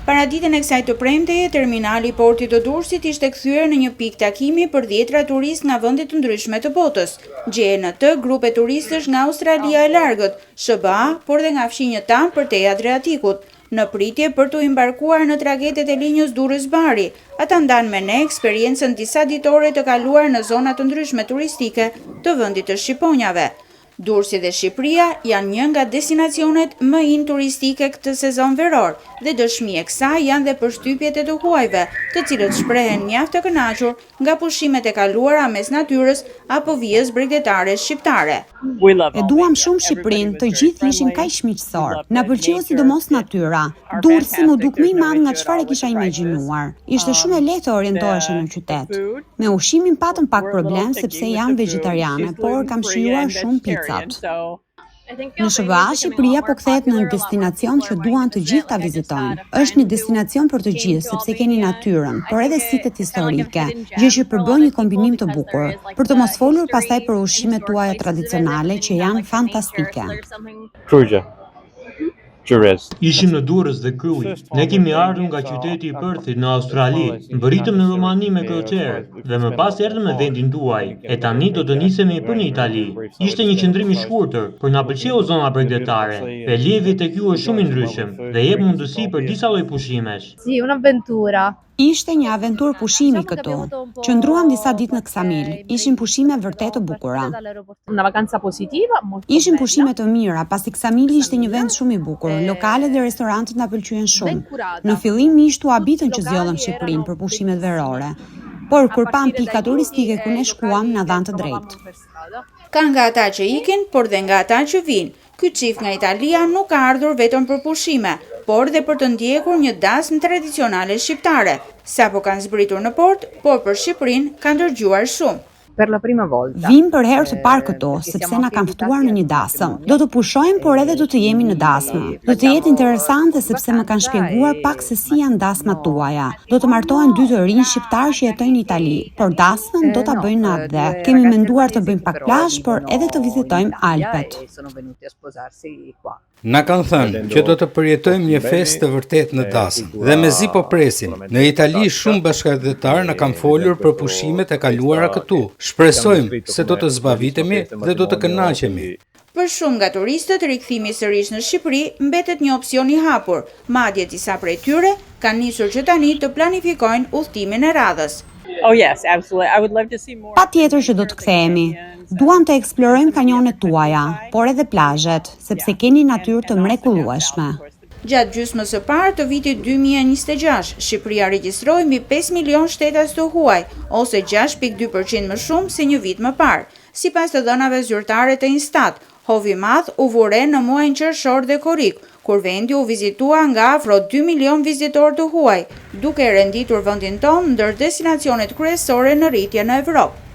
Paraditën e kësaj të premteje, terminali i portit të Durrësit ishte kthyer në një pikë takimi për dhjetra turistë nga vende të ndryshme të botës. Gjehen në të grupe turistësh nga Australia e Largët, SBA, por dhe nga fshinjët tanë përtej Adriatikut, në pritje për të embarkuar në tragetet e linjës Durrës-Bari. Ata ndanë me ne eksperiencën disa ditore të kaluar në zona të ndryshme turistike të vendit të Shqiponjave. Durrësi dhe Shqipëria janë një nga destinacionet më in turistike këtë sezon veror dhe dëshmi e kësaj janë dhe përshtypjet e të huajve, të cilët shprehen mjaft të kënaqur nga pushimet e kaluara mes natyrës apo vijës bregdetare shqiptare. E duam shumë Shqipërinë, të gjithë ishin kaq miqësor. Na pëlqeu sidomos natyra. Durrësi më duk më i madh nga çfarë kisha imagjinuar. Ishte shumë e lehtë të orientoheshe në qytet. Me ushqimin patëm pak problem sepse jam vegetariane, por kam shijuar shumë picat. Në SBA, Shqipëria po kthehet në një destinacion që duan të gjithë ta vizitojnë. Është një destinacion për të gjithë, sepse keni natyrën, por edhe sitet historike, gjë që përbën një kombinim të bukur. Për të mos folur pastaj për ushqimet tuaja tradicionale që janë fantastike. Ishim në Durrës dhe Krujë. Ne kemi ardhur nga qyteti i Perthit në Australi. Mbërritëm në Romani me kroqerë dhe më pas erdhëm në vendin tuaj. E tani do të nisemi për në Itali. Ishte një qëndrim i shkurtër, por na pëlqeu zona bregdetare. Relievi tek ju është shumë i ndryshëm dhe jep mundësi për disa lloj pushimesh. Sì, un'avventura. Ishte një aventurë pushimi këtu. Qëndruam disa ditë në Ksamil. Ishin pushime vërtet të bukura. Una vacanza positiva, Ishin pushime të mira, pasi Ksamili ishte një vend shumë i bukur. Lokalet dhe restorantet na pëlqyen shumë. Në fillim mi ishtu habitën që zgjodhëm Shqipërinë për pushimet verore. Por kur pam pika turistike ku ne shkuam, na dhanë të drejtë. Ka nga ata që ikin, por dhe nga ata që vinë. Ky çift nga Italia nuk ka ardhur vetëm për pushime, por dhe për të ndjekur një dasmë tradicionale shqiptare. Sapo kanë zbritur në port, por për Shqipërinë kanë dërgjuar shumë. per la prima volta. Vim për herë të parë këtu, sepse na kanë ftuar në një dasëm. Do të pushojmë, por edhe do të jemi në dasmë. Do të jetë interesante sepse më kanë shpjeguar pak se si janë dasmat tuaja. Do të martohen dy të rinj shqiptar që jetojnë në Itali, por dasmën do ta bëjnë natë dhe. Kemi menduar të bëjmë pak plazh, por edhe të vizitojmë Alpet. Na kanë thënë që do të përjetojmë një festë të vërtet në dasëm, dhe mezi po presim. Në Itali shumë bashkëdhetar na kanë folur për pushimet e kaluara këtu. Shpresojmë se do të zbavitemi dhe do të kënaqemi. Për shumë nga turistët, rikthimi sërish në Shqipëri mbetet një opsion i hapur. Madje disa prej tyre kanë nisur që tani të planifikojnë udhëtimin e radhës. Oh yes, absolutely. I would love to see more. Patjetër që do të kthehemi. Duam të eksplorojmë kanjonet tuaja, por edhe plazhet, sepse keni natyrë të mrekullueshme. Gjatë gjysmës së parë të vitit 2026, Shqipëria regjistroi mbi 5 milion shtetas të huaj, ose 6.2% më shumë se një vit më parë. Sipas të dhënave zyrtare të Instat, hovi i madh u vure në muajin qershor dhe korrik, kur vendi u vizitua nga afro 2 milion vizitorë të huaj, duke renditur vendin tonë ndër destinacionet kryesore në rritje në Evropë.